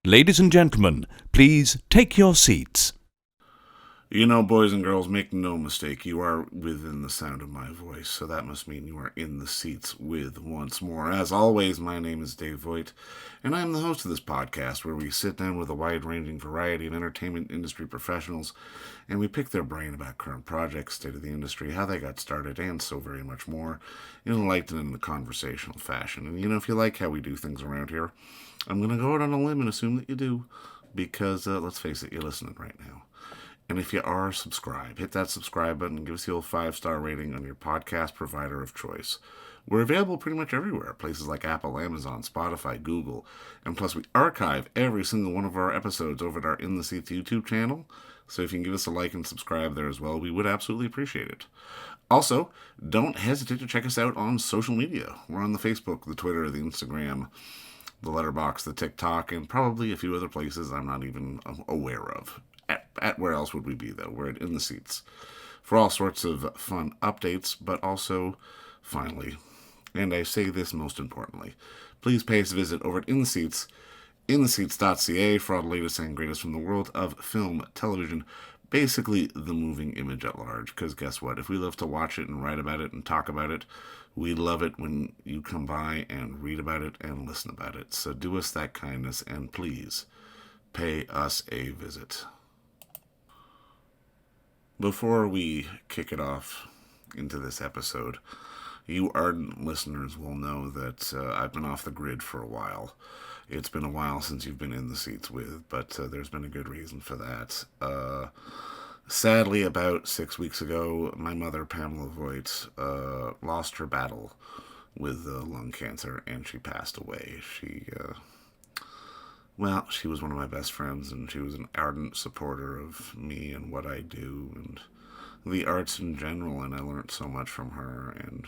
Ladies and gentlemen, please take your seats. You know, boys and girls, make no mistake, you are within the sound of my voice, so that must mean you are in the seats with once more. As always, my name is Dave Voigt, and I am the host of this podcast where we sit down with a wide-ranging variety of entertainment industry professionals, and we pick their brain about current projects, state of the industry, how they got started, and so very much more, in a light and in a conversational fashion. And you know, if you like how we do things around here, I'm going to go out on a limb and assume that you do, because let's face it, you're listening right now. And if you are, subscribe. Hit that subscribe button and give us the old 5-star rating on your podcast provider of choice. We're available pretty much everywhere. Places like Apple, Amazon, Spotify, Google. And plus, we archive every single one of our episodes over at our In the Seats YouTube channel. So if you can give us a like and subscribe there as well, we would absolutely appreciate it. Also, don't hesitate to check us out on social media. We're on the Facebook, the Twitter, the Instagram, the Letterboxd, the TikTok, and probably a few other places I'm not even aware of. At where else would we be, though? We're In the Seats for all sorts of fun updates, but also, finally, and I say this most importantly, please pay us a visit over at In the Seats, intheseats.ca for all the latest and greatest from the world of film, television, basically the moving image at large. Because guess what? If we love to watch it and write about it and talk about it, we love it when you come by and read about it and listen about it. So do us that kindness and please pay us a visit. Before we kick it off into this episode, you ardent listeners will know that I've been off the grid for a while. It's been a while since you've been in the seats with, but there's been a good reason for that. Sadly, about 6 weeks ago, my mother, Pamela Voigt, lost her battle with lung cancer, and she passed away. She was one of my best friends, and she was an ardent supporter of me and what I do and the arts in general, and I learned so much from her, and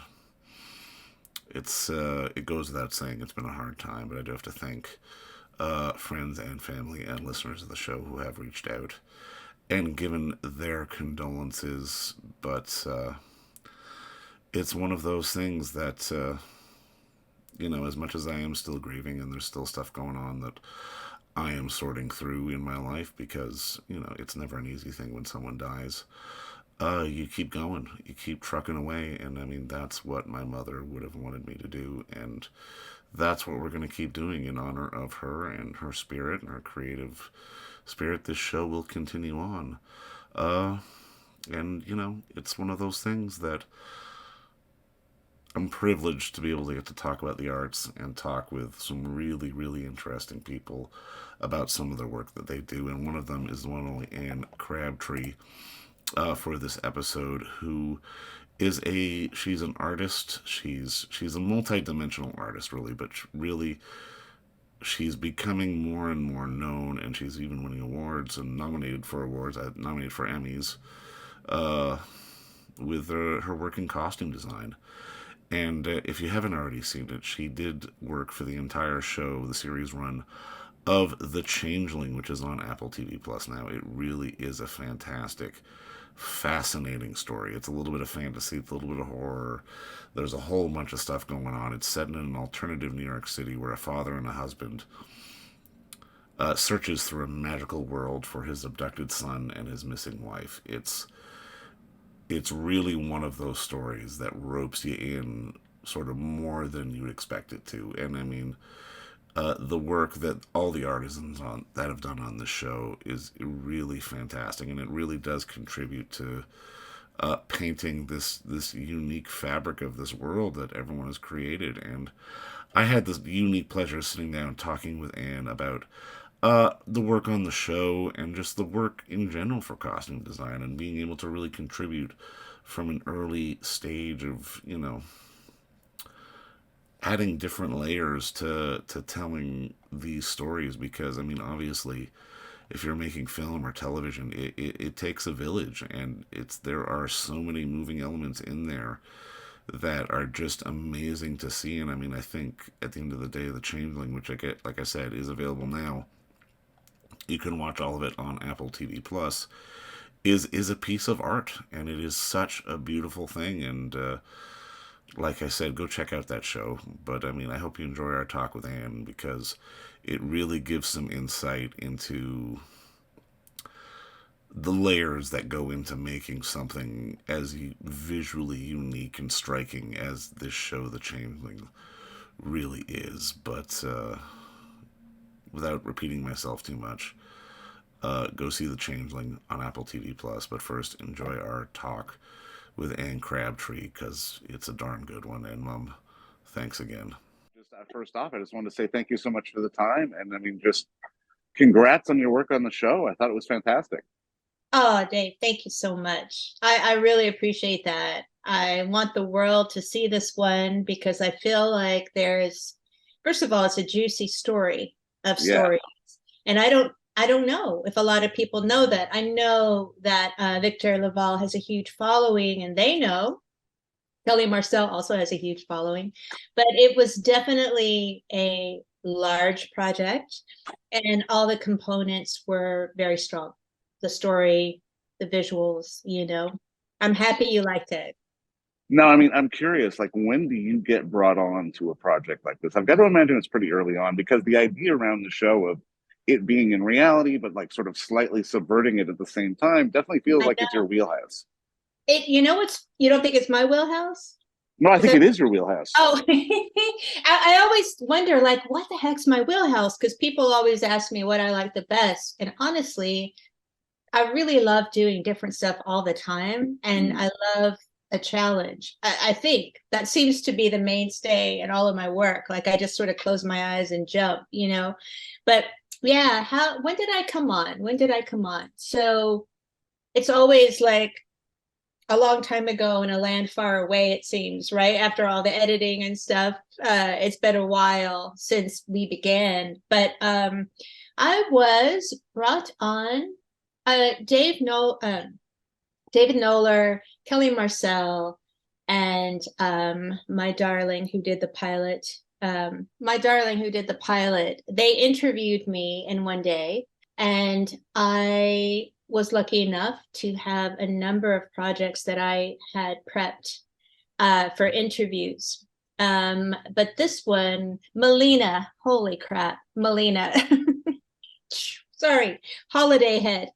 it goes without saying it's been a hard time, but I do have to thank friends and family and listeners of the show who have reached out and given their condolences, but it's one of those things that, as much as I am still grieving and there's still stuff going on that I am sorting through in my life because, it's never an easy thing when someone dies. You keep going. You keep trucking away. And, that's what my mother would have wanted me to do. And that's what we're going to keep doing in honor of her and her spirit and her creative spirit. This show will continue on. It's one of those things that I'm privileged to be able to get to talk about the arts and talk with some really, really interesting people about some of their work that they do. And one of them is the one and only Ane Crabtree for this episode, who she's an artist. She's a multi-dimensional artist, really, but she's becoming more and more known, and she's even winning awards and nominated for Emmys with her work in costume design. And if you haven't already seen it, she did work for the entire show, the series run of The Changeling, which is on Apple TV Plus now. It really is a fantastic, fascinating story. It's a little bit of fantasy, it's a little bit of horror. There's a whole bunch of stuff going on. It's set in an alternative New York City where a father and a husband searches through a magical world for his abducted son and his missing wife. It's really one of those stories that ropes you in sort of more than you'd expect it to. And the work that all the artisans that have done on this show is really fantastic, and it really does contribute to painting this unique fabric of this world that everyone has created. And I had this unique pleasure of sitting down talking with Anne about the work on the show and just the work in general for costume design, and being able to really contribute from an early stage of, adding different layers to telling these stories. Because, obviously, if you're making film or television, it takes a village, and there are so many moving elements in there that are just amazing to see. And I think at the end of the day, The Changeling, which like I said, is available now, you can watch all of it on Apple TV Plus, is a piece of art, and it is such a beautiful thing. And like I said, go check out that show. But I hope you enjoy our talk with Anne, because it really gives some insight into the layers that go into making something as visually unique and striking as this show, The Changeling, really is. But without repeating myself too much, go see The Changeling on Apple TV Plus. But first, enjoy our talk with Ane Crabtree because it's a darn good one. And Mum, thanks again. Just first off, I just wanted to say thank you so much for the time, and I mean, just congrats on your work on the show. I thought it was fantastic. Oh, Dave, thank you so much. I really appreciate that. I want the world to see this one because I feel like there's, first of all, it's a juicy story of Yeah. stories. And I don't know if a lot of people know that. I know that Victor Laval has a huge following, and they know Kelly Marcel also has a huge following, but it was definitely a large project, and all the components were very strong. The story, the visuals, I'm happy you liked it. No, I mean, I'm curious, like, when do you get brought on to a project like this? I've got to imagine it's pretty early on because the idea around the show of it being in reality, but like sort of slightly subverting it at the same time, definitely feels I like it's know your wheelhouse. you don't think it's my wheelhouse? No, I Is think that it is your wheelhouse. Oh, I always wonder, like, what the heck's my wheelhouse? Because people always ask me what I like the best. And honestly, I really love doing different stuff all the time. And Mm. I love a challenge. I think that seems to be the mainstay in all of my work. Like, I just sort of close my eyes and jump. But yeah, when did I come on? When did I come on? So it's always like a long time ago in a land far away, it seems, right? After all the editing and stuff, it's been a while since we began. But I was brought on. David Knoller, Kelly Marcel, and my darling who did the pilot. They interviewed me in one day, and I was lucky enough to have a number of projects that I had prepped for interviews. But this one, Melina, holy crap, Melina. Sorry, holiday head,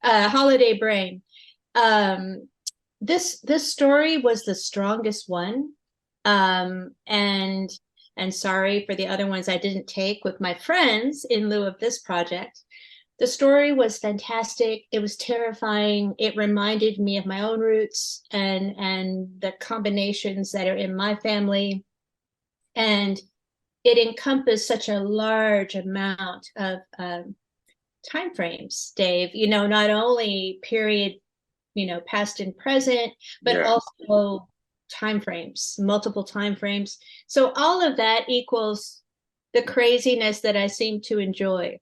holiday brain. Um, this story was the strongest one. And sorry for the other ones I didn't take with my friends in lieu of this project. The story was fantastic. It was terrifying. It reminded me of my own roots and the combinations that are in my family. And it encompassed such a large amount of time frames, Dave. Not only period, past and present, but Yeah. also time frames, multiple time frames. So all of that equals the craziness that I seem to enjoy.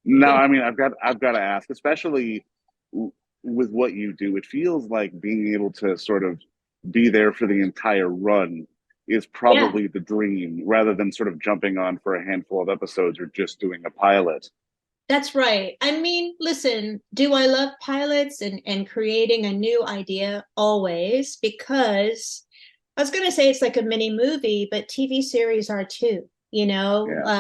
No, I mean, I've got to ask, especially with what you do, it feels like being able to sort of be there for the entire run is Yeah, probably the dream rather than sort of jumping on for a handful of episodes or just doing a pilot. that's right. I mean, listen, do I love pilots and creating a new idea? Always, because I was going to say it's like a mini movie, but TV series are too, Yeah.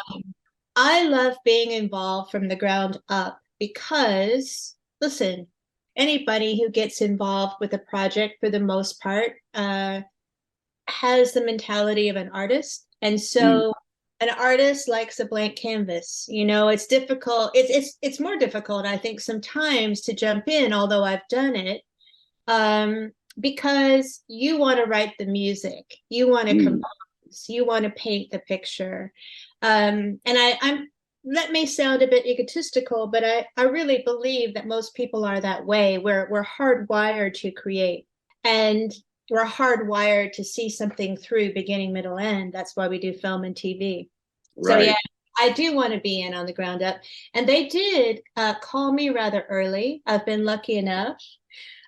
I love being involved from the ground up because, listen, anybody who gets involved with a project for the most part has the mentality of an artist. And Mm. so an artist likes a blank canvas. It's difficult. It's more difficult, I think, sometimes to jump in, although I've done it, because you want to write the music, you want to Mm. compose, you want to paint the picture. And I'm that may sound a bit egotistical, but I really believe that most people are that way. We're hardwired to create, and we're hardwired to see something through beginning, middle, end. That's why we do film and TV. So yeah, Right. I do want to be in on the ground up. And they did call me rather early. I've been lucky enough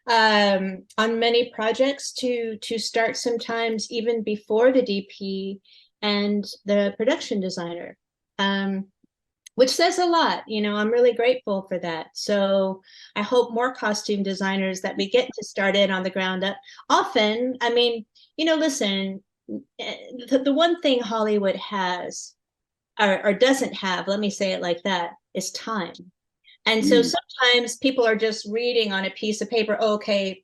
on many projects to start sometimes even before the DP and the production designer, which says a lot. I'm really grateful for that. So I hope more costume designers that we get to start in on the ground up. Often, I mean, listen, the one thing Hollywood has or doesn't have, let me say it like that, is time. And so Mm, sometimes people are just reading on a piece of paper, oh, okay,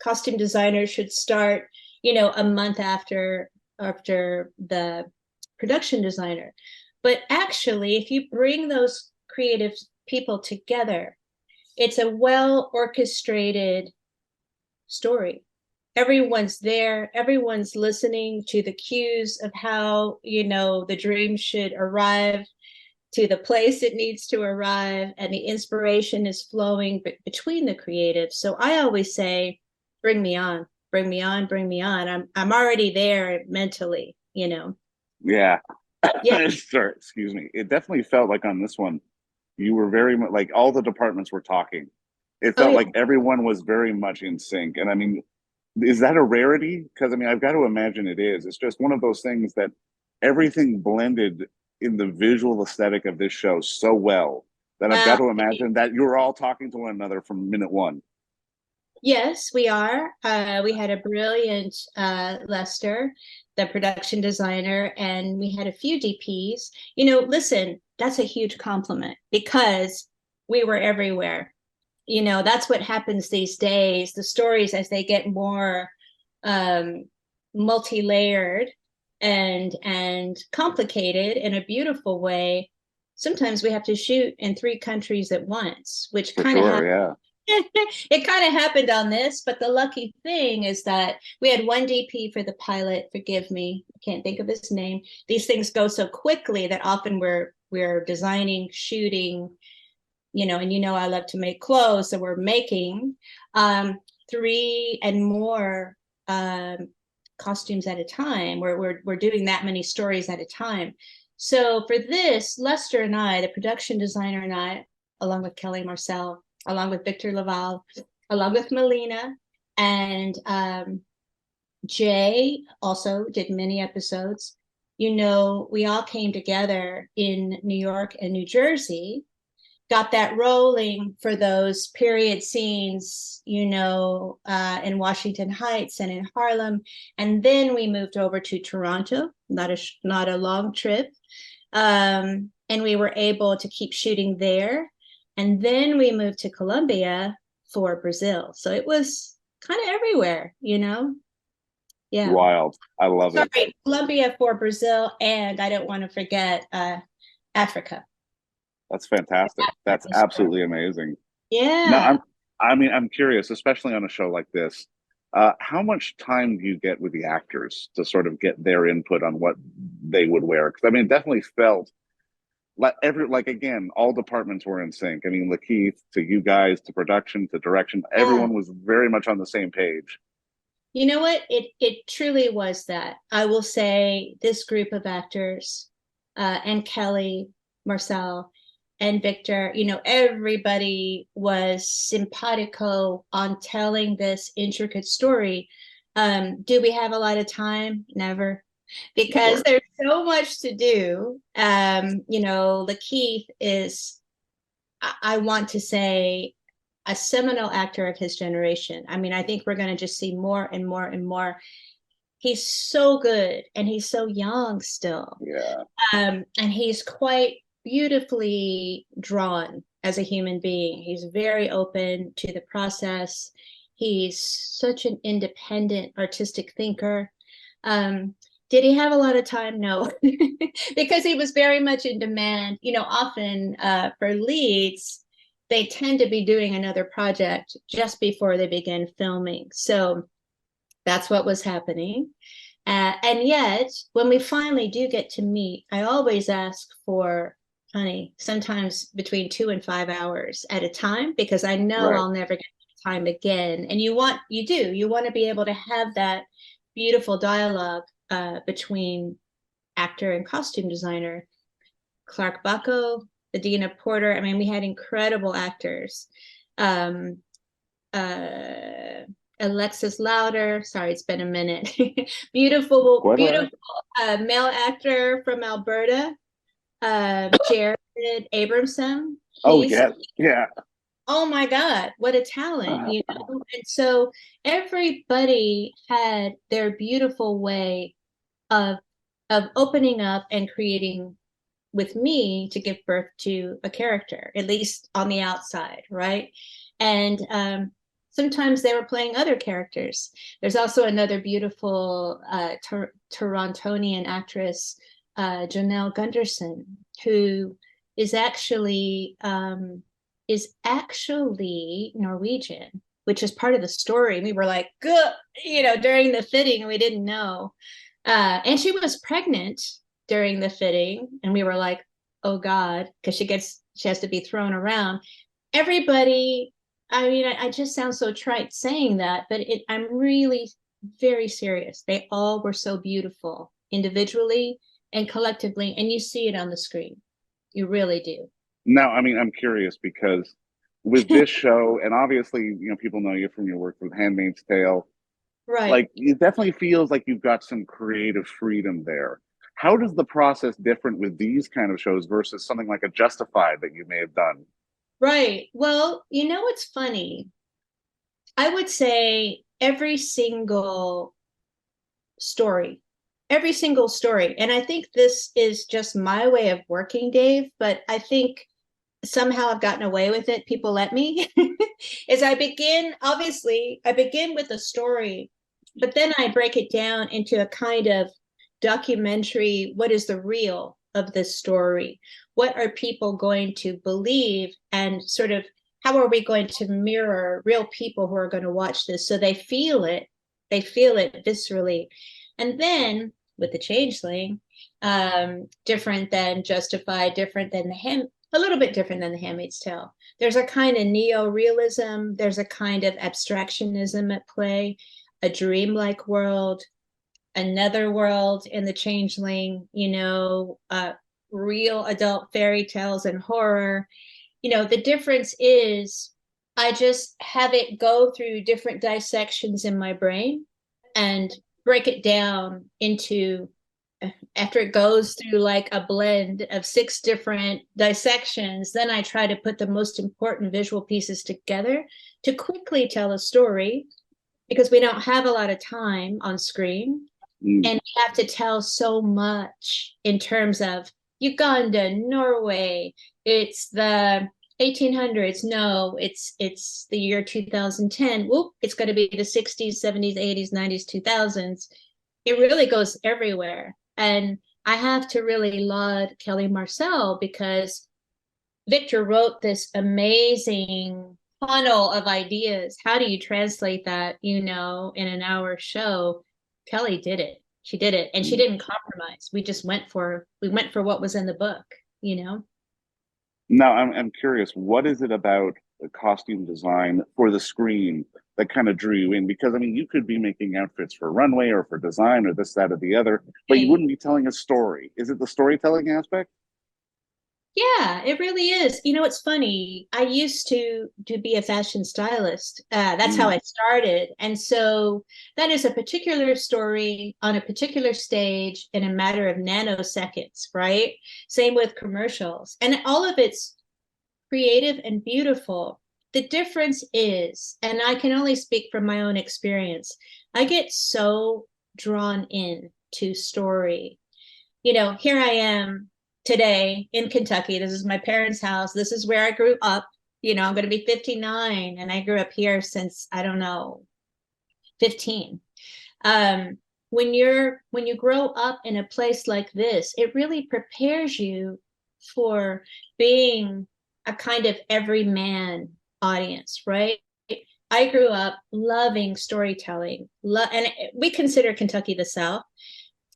costume designers should start, a month after the production designer. But actually, if you bring those creative people together, it's a well orchestrated story. Everyone's there, everyone's listening to the cues of how, the dream should arrive to the place it needs to arrive, and the inspiration is flowing between the creatives. So I always say, bring me on, bring me on, bring me on. I'm already there mentally. yeah. Yeah. Sorry, excuse me. It definitely felt like on this one, you were very much like all the departments were talking. It Oh felt yeah. like everyone was very much in sync. And I mean, is that a rarity? Because I mean, I've got to imagine it is. It's just one of those things that everything blended in the visual aesthetic of this show so well that I've got Uh, to imagine that you're all talking to one another from minute one. yes, we are. We had a brilliant Lester, the production designer, and we had a few DPs. Listen, that's a huge compliment because we were everywhere. That's what happens these days. The stories, as they get more um, multi-layered and complicated in a beautiful way, sometimes we have to shoot in 3 countries at once, which For kind of sure, yeah. it kind of happened on this. But the lucky thing is that we had one DP for the pilot. Forgive me, I can't think of his name. These things go so quickly that often we're designing, shooting, and I love to make clothes, so we're making 3 and more costumes at a time. We're doing that many stories at a time. So for this, Lester and I, the production designer, and I, along with Kelly Marcel, along with Victor Laval, along with Melina, and Jay also did many episodes. We all came together in New York and New Jersey, got that rolling for those period scenes, in Washington Heights and in Harlem. And then we moved over to Toronto, not a long trip. And we were able to keep shooting there. And then we moved to Colombia for Brazil. So it was kind of everywhere. Yeah. Wild. I love it. Sorry, Colombia for Brazil. And I don't want to forget Africa. That's fantastic. That's absolutely amazing. Yeah. I'm curious, especially on a show like this. How much time do you get with the actors to sort of get their input on what they would wear? Because I mean, it definitely felt like again, all departments were in sync. I mean, Lakeith to you guys to production to direction, everyone was very much on the same page. You know what? It truly was that. I will say this group of actors, and Kelly, Marcel, and Victor, everybody was simpatico on telling this intricate story. Do we have a lot of time? Never, because there's so much to do. Lakeith is, I want to say, a seminal actor of his generation. I mean, I think we're going to just see more and more and more. He's so good, and he's so young still. Yeah. And he's quite beautifully drawn as a human being. He's very open to the process. He's such an independent artistic thinker. Did he have a lot of time? No, because he was very much in demand. Often for leads, they tend to be doing another project just before they begin filming. So that's what was happening. And yet, when we finally do get to meet, I always ask for, honey, sometimes between 2 and 5 hours at a time, because I know I'll never get time again. And you want to be able to have that beautiful dialogue between actor and costume designer. Clark Bucko, Adina Porter. I mean, we had incredible actors. Alexis Louder. Sorry, it's been a minute. beautiful male actor from Alberta, Jared Abramson. Oh yeah. Oh my God, what a talent, And so everybody had their beautiful way of opening up and creating with me to give birth to a character, at least on the outside, right? And sometimes they were playing other characters. There's also another beautiful Torontonian actress, Janelle Gunderson, who is actually Norwegian, which is part of the story. We were like, good, during the fitting, we didn't know. And she was pregnant during the fitting, and we were like, oh God, because she has to be thrown around. Everybody, I just sound so trite saying that, but I'm really very serious. They all were so beautiful individually and collectively, and you see it on the screen. You really do. Now, I mean, I'm curious because with this show, and obviously, people know you from your work with Handmaid's Tale. Right. Like, it definitely feels like you've got some creative freedom there. How does the process different with these kind of shows versus something like a Justified that you may have done? Right. Well, what's funny? I would say every single story, and I think this is just my way of working, Dave, but I think somehow I've gotten away with it. People let me, is I begin with a story, but then I break it down into a kind of documentary. What is the real of this story? What are people going to believe? And sort of, how are we going to mirror real people who are going to watch this so they feel it viscerally? And then with the Changeling, different than Justified, different than a little bit different than The Handmaid's Tale. There's a kind of neo-realism. There's a kind of abstractionism at play, a dreamlike world, another world in the Changeling, real adult fairy tales and horror. The difference is I just have it go through different dissections in my brain and break it down into, after it goes through like a blend of 6 different dissections, then I try to put the most important visual pieces together to quickly tell a story, because we don't have a lot of time on screen. And we have to tell so much in terms of Uganda, Norway. It's the 1800s. No, it's the year 2010. Whoop, it's going to be the 60s, 70s, 80s, 90s, 2000s. It really goes everywhere. And I have to really laud Kelly Marcel, because Victor wrote this amazing funnel of ideas. How do you translate that, in an hour show? Kelly did it. She did it, and she didn't compromise. We just went for what was in the book. Now, I'm curious, what is it about the costume design for the screen that kind of drew you in? Because, you could be making outfits for runway or for design or this, that, or the other, but you wouldn't be telling a story. Is it the storytelling aspect? Yeah, it really is. It's funny. I used to be a fashion stylist. That's how I started. And so that is a particular story on a particular stage in a matter of nanoseconds, right? Same with commercials. And all of it's creative and beautiful. The difference is, and I can only speak from my own experience, I get so drawn in to story. Here I am today in Kentucky. This is my parents' house. This is where I grew up. I'm going to be 59, and I grew up here since, I don't know, 15. When you grow up in a place like this, it really prepares you for being a kind of everyman audience, right? I grew up loving storytelling, and we consider Kentucky the South.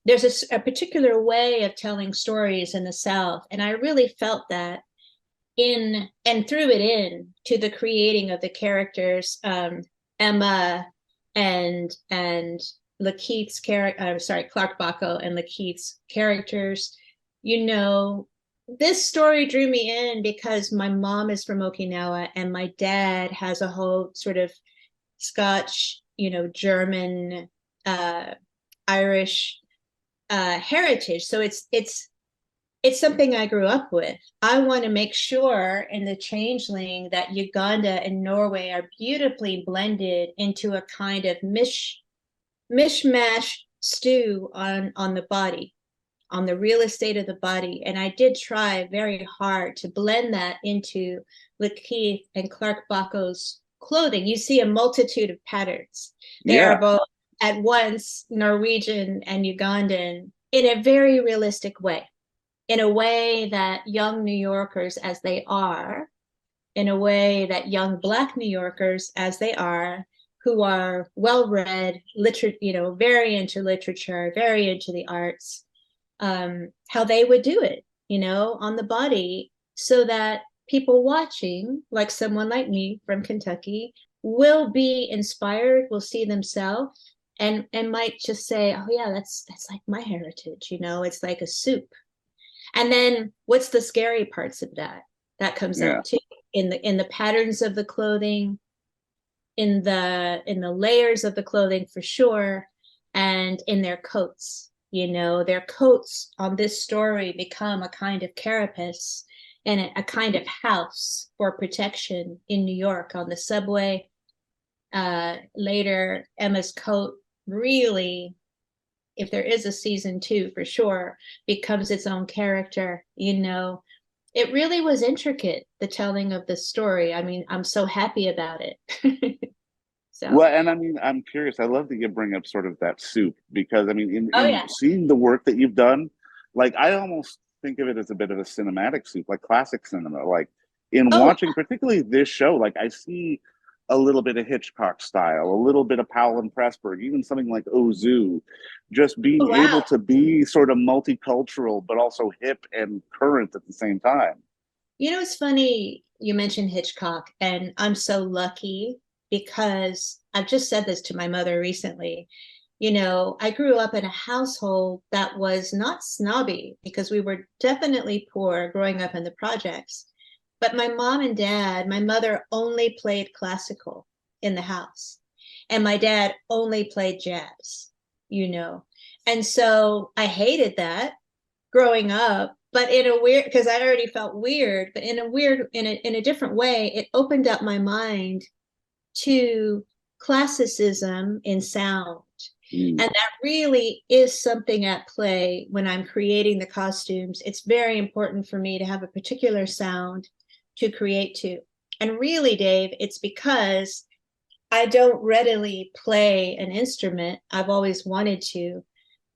There's a particular way of telling stories in the South, and I really felt that in and threw it in to the creating of the characters, Emma and Lakeith's Clark Bacco and Lakeith's characters. This story drew me in because my mom is from Okinawa and my dad has a whole sort of Scotch, German, Irish heritage. So it's something I grew up with. I want to make sure in the Changeling that Uganda and Norway are beautifully blended into a kind of mishmash stew on the body, on the real estate of the body. And I did try very hard to blend that into Lakeith and Clark Baco's clothing. You see a multitude of patterns. They are both at once Norwegian and Ugandan in a very realistic way, in a way that young New Yorkers, as they are, in a way that young Black New Yorkers, as they are, who are well-read, very into literature, very into the arts, how they would do it, on the body, so that people watching, like someone like me from Kentucky, will be inspired, will see themselves, and might just say, oh yeah, that's like my heritage, it's like a soup. And then what's the scary parts of that comes out too, in the patterns of the clothing, in the layers of the clothing for sure, and in their coats. Their coats on this story become a kind of carapace and a kind of house for protection in New York on the subway. Later, Emma's coat really, if there is a season 2 for sure, becomes its own character. It really was intricate, the telling of the story. I mean, I'm so happy about it. So. Well, and I mean, I'm curious. I love that you bring up sort of that soup, because I mean, in seeing the work that you've done, like I almost think of it as a bit of a cinematic soup, like classic cinema. Like in watching particularly this show, like I see a little bit of Hitchcock style, a little bit of Powell and Pressburg, even something like Ozu, just being able to be sort of multicultural, but also hip and current at the same time. It's funny you mentioned Hitchcock, and I'm so lucky, because I've just said this to my mother recently. I grew up in a household that was not snobby, because we were definitely poor growing up in the projects. But my mom and dad, my mother only played classical in the house, and my dad only played jazz, And so I hated that growing up, but in a weird, because I already felt weird, but in a different way, it opened up my mind to classicism in sound. And that really is something at play when I'm creating the costumes. It's very important for me to have a particular sound to create to. And really, Dave, it's because I don't readily play an instrument. I've always wanted to,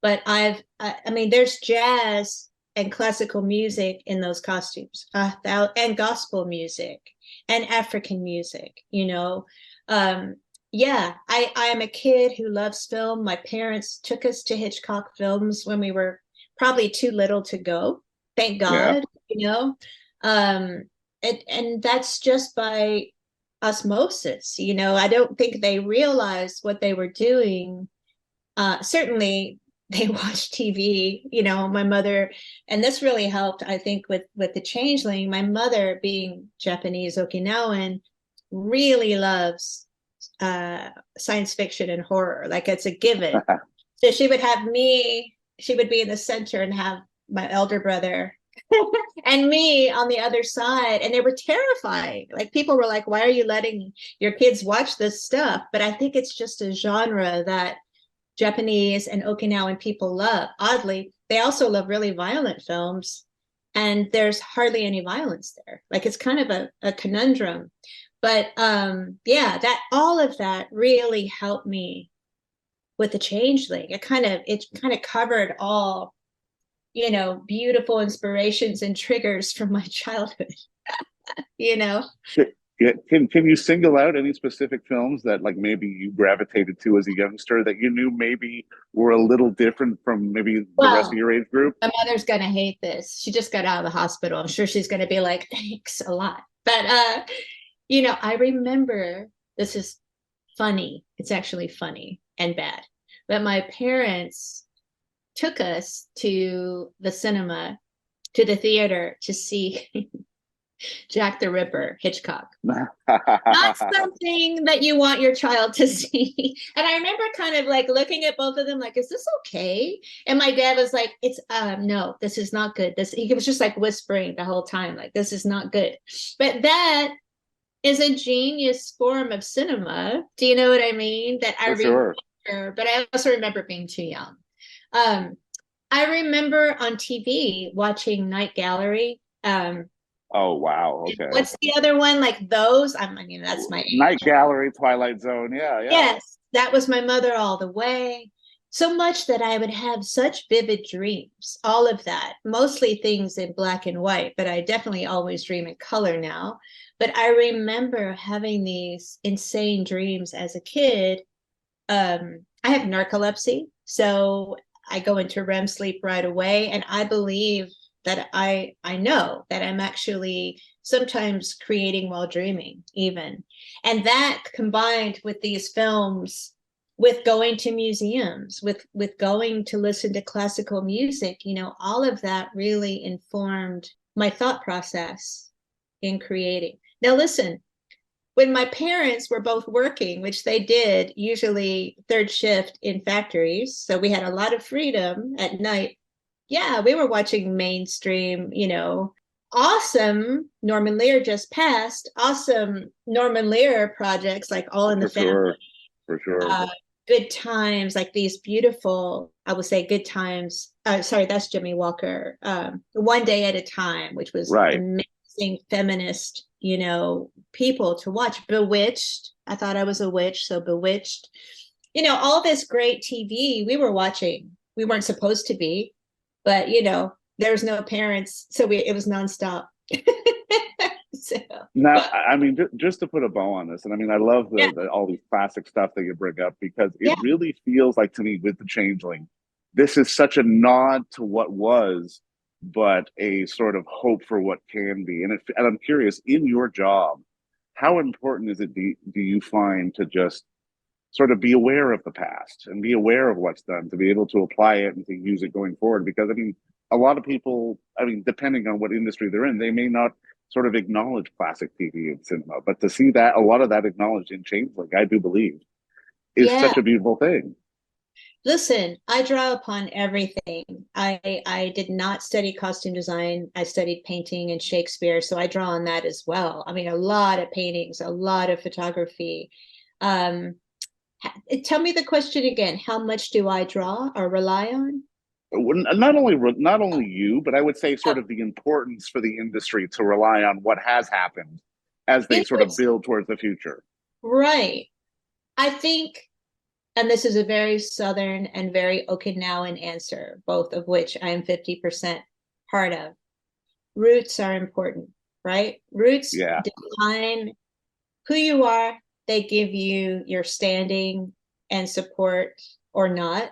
but I mean, there's jazz and classical music in those costumes, and gospel music and African music, I am a kid who loves film. My parents took us to Hitchcock films when we were probably too little to go. Thank God, and that's just by osmosis. I don't think they realized what they were doing. Certainly they watched TV, my mother, and this really helped, I think, with the Changeling. My mother, being Japanese Okinawan, really loves science fiction and horror. Like, it's a given. So she would be in the center and have my elder brother and me on the other side, and they were terrifying. Like, people were like, why are you letting your kids watch this stuff? But I think it's just a genre that Japanese and Okinawan people love. Oddly, they also love really violent films, and there's hardly any violence there. Like, it's kind of a conundrum. But that all of that really helped me with the Changeling. It kind of covered all, beautiful inspirations and triggers from my childhood. Can you single out any specific films that, like, maybe you gravitated to as a youngster that you knew maybe were a little different from maybe the rest of your age group? My mother's gonna hate this. She just got out of the hospital. I'm sure she's gonna be like, thanks a lot. But I remember, this is funny. It's actually funny and bad. But my parents took us to the cinema, to the theater, to see Jack the Ripper, Hitchcock. Not something that you want your child to see. And I remember kind of like looking at both of them like, is this okay? And my dad was like, it's no, this is not good. He was just like whispering the whole time, like, this is not good. But that is a genius form of cinema. Do you know what I mean? That I remember, but I also remember being too young. I remember on TV watching Night Gallery. Oh wow, okay. What's the other one? Like those? I mean, that's my Night age. Gallery, Twilight Zone. Yeah, yeah. Yes, that was my mother all the way. So much that I would have such vivid dreams, all of that, mostly things in black and white, but I definitely always dream in color now. But I remember having these insane dreams as a kid. I have narcolepsy, so I go into REM sleep right away, and I believe that I know that I'm actually sometimes creating while dreaming, even. And that combined with these films, with going to museums, with going to listen to classical music, all of that really informed my thought process in creating. Now listen, when my parents were both working, which they did, usually third shift in factories, so we had a lot of freedom at night. Yeah, we were watching mainstream, awesome. Norman Lear just passed. Awesome Norman Lear projects like All in the For Family, sure, for sure. Good Times, like these beautiful, I would say Good Times. Sorry, that's Jimmy Walker. One Day at a Time, which was Right. amazing feminist, people to watch. Bewitched. I thought I was a witch, so Bewitched. All this great TV we were watching. We weren't supposed to be, but there was no parents, so it was nonstop. So, Now, I mean, just to put a bow on this, and I mean, I love yeah, all these classic stuff that you bring up because it yeah, really feels like to me with the Changeling, this is such a nod to what was, but a sort of hope for what can be. And I'm curious, in your job, how important is it do you find to just sort of be aware of the past and be aware of what's done to be able to apply it and to use it going forward? Because I mean, a lot of people, I mean, depending on what industry they're in, they may not sort of acknowledge classic TV and cinema, but to see that a lot of that acknowledged in Changeling, I do believe, is yeah. such a beautiful thing. Listen, I draw upon everything. I did not study costume design. I studied painting and Shakespeare, so I draw on that as well. I mean, a lot of paintings, a lot of photography. Um, Tell me the question again. How much do I draw or rely on? Not only you, but I would say Oh, sort of the importance for the industry to rely on what has happened as they sort of it's build towards the future. right. I think, and this is a very Southern and very Okinawan answer, both of which I am 50% part of. Roots are important, right? Roots Yeah, define who you are. They give you your standing and support or not,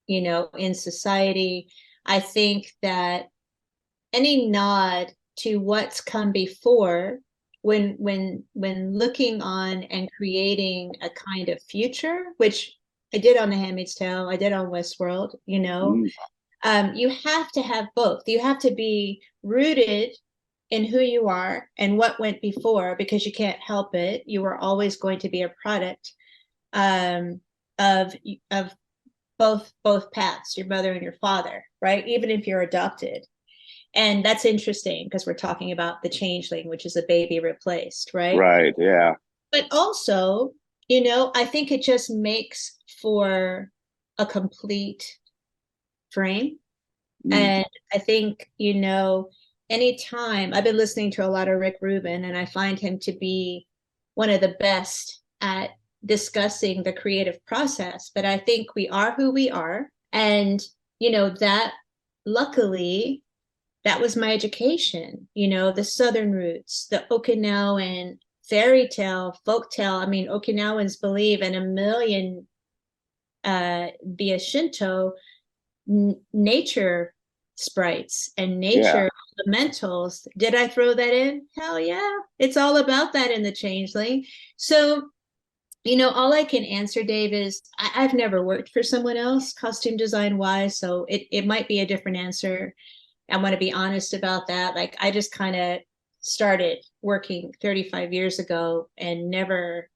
in society. I think that any nod to what's come before, when looking on and creating a kind of future, which I did on The Handmaid's Tale, I did on Westworld, mm, you have to have both. You have to be rooted in who you are and what went before, because you can't help it. You are always going to be a product um, of both paths, your mother and your father, right? Even if you're adopted. And that's interesting because we're talking about the changeling, which is a baby replaced, right? right. Yeah. But also, I think it just makes for a complete frame. Mm, And I think, anytime I've been listening to a lot of Rick Rubin, and I find him to be one of the best at discussing the creative process. But I think we are who we are. And, that luckily, that was my education, the Southern roots, the Okinawan fairy tale, folk tale. I mean, Okinawans believe in a million, via Shinto, nature sprites and yeah. nature elementals. Did I throw that in? Hell yeah. It's all about that in the Changeling. So, all I can answer, Dave, is I've never worked for someone else costume design wise. So it might be a different answer. I want to be honest about that. Like, I just kind of started working 35 years ago and never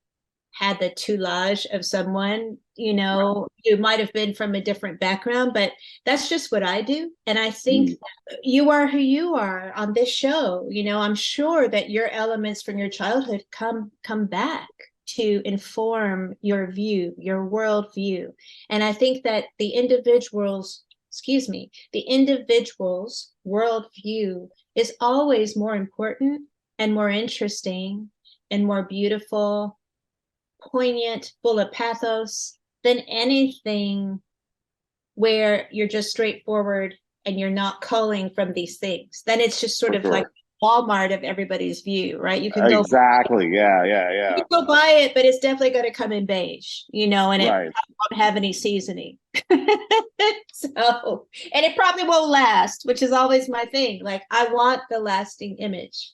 had the tutelage of someone, who might have been from a different background, but that's just what I do. And I think Mm, you are who you are on this show. I'm sure that your elements from your childhood come back to inform your view, your worldview. And I think that the individuals excuse me, the individual's worldview is always more important and more interesting and more beautiful, poignant, full of pathos than anything where you're just straightforward and you're not culling from these things. Then it's just sort For of sure. like Walmart of everybody's view, right? You can go Exactly. Yeah. Yeah. you Yeah. can go buy it, but it's definitely going to come in beige, and it Right. won't have any seasoning. So, and it probably won't last, which is always my thing. Like, I want the lasting image.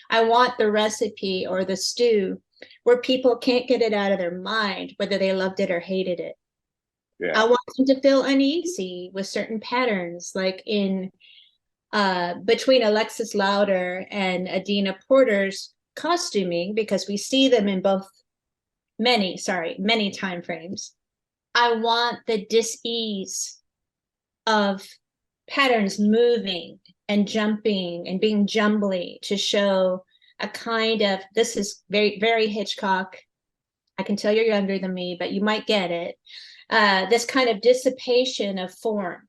I want the recipe or the stew where people can't get it out of their mind, whether they loved it or hated it. Yeah. I want them to feel uneasy with certain patterns, like in between Alexis Louder and Adina Porter's costuming, because we see them in many time frames. I want the dis-ease of patterns moving and jumping and being jumbly to show a kind of, this is very, very Hitchcock. I can tell you're younger than me, but you might get it. This kind of dissipation of form,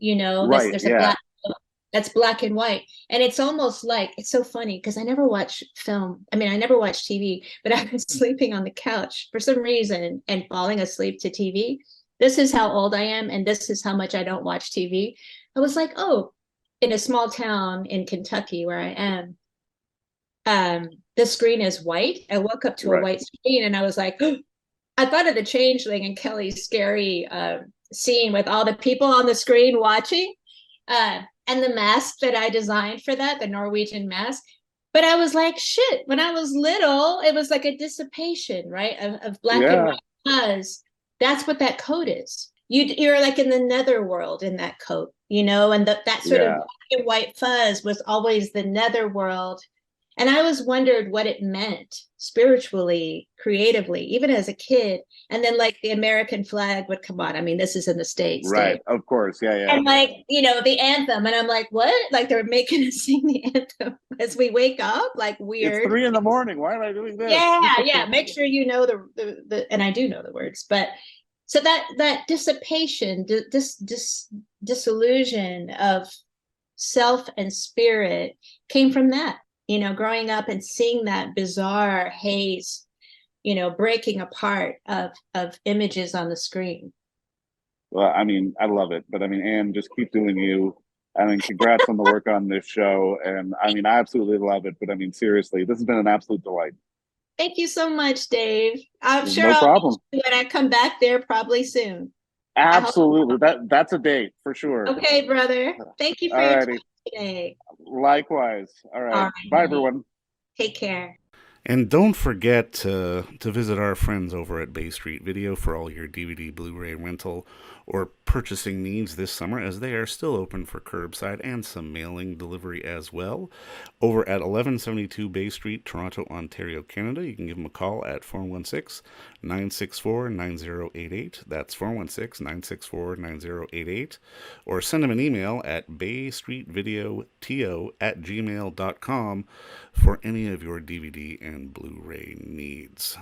Right. there's Yeah. that's black and white. And it's almost like, it's so funny because I never watch film. I mean, I never watch TV, but I've been sleeping on the couch for some reason and falling asleep to TV. This is how old I am. And this is how much I don't watch TV. I was like, oh, in a small town in Kentucky where I am, the screen is white. I woke up to a Right. white screen and I was like, oh, I thought of the Changeling and Kelly's scary scene with all the people on the screen watching. And the mask that I designed for that, the Norwegian mask. But I was like, shit, when I was little, it was like a dissipation, right? Of black and Yeah. white fuzz. That's what that coat is. You're like in the netherworld in that coat, and that sort of Yeah. black and white fuzz was always the netherworld. And I always wondered what it meant spiritually, creatively, even as a kid. And then like the American flag would come on. I mean, this is in the States, Dave. Right. Of course. Yeah. Yeah. And like, the anthem. And I'm like, what? Like they're making us sing the anthem as we wake up? Like It's weird. 3 a.m. Why am I doing this? Yeah. Make sure you know the and I do know the words, but so that dissipation, disillusion of self and spirit came from that, growing up and seeing that bizarre haze, breaking apart of images on the screen. Well, I mean, I love it, but I mean, Anne, just keep doing you. I mean, congrats on the work on this show, and I mean, I absolutely love it. But I mean, seriously, this has been an absolute delight. Thank you so much, Dave. I'm sure No I'll problem. meet you when I come back there probably soon. Absolutely, that's a date for sure. Okay, brother. Thank you for your time today. Likewise. All right. All right. Bye, everyone. Take care. And don't forget to visit our friends over at Bay Street Video for all your DVD, Blu-ray rental, or purchasing needs this summer, as they are still open for curbside and some mailing delivery as well. Over at 1172 Bay Street, Toronto, Ontario, Canada, you can give them a call at 416-964-9088. That's 416-964-9088. Or send them an email at baystreetvideoto@gmail.com for any of your DVD and Blu-ray needs.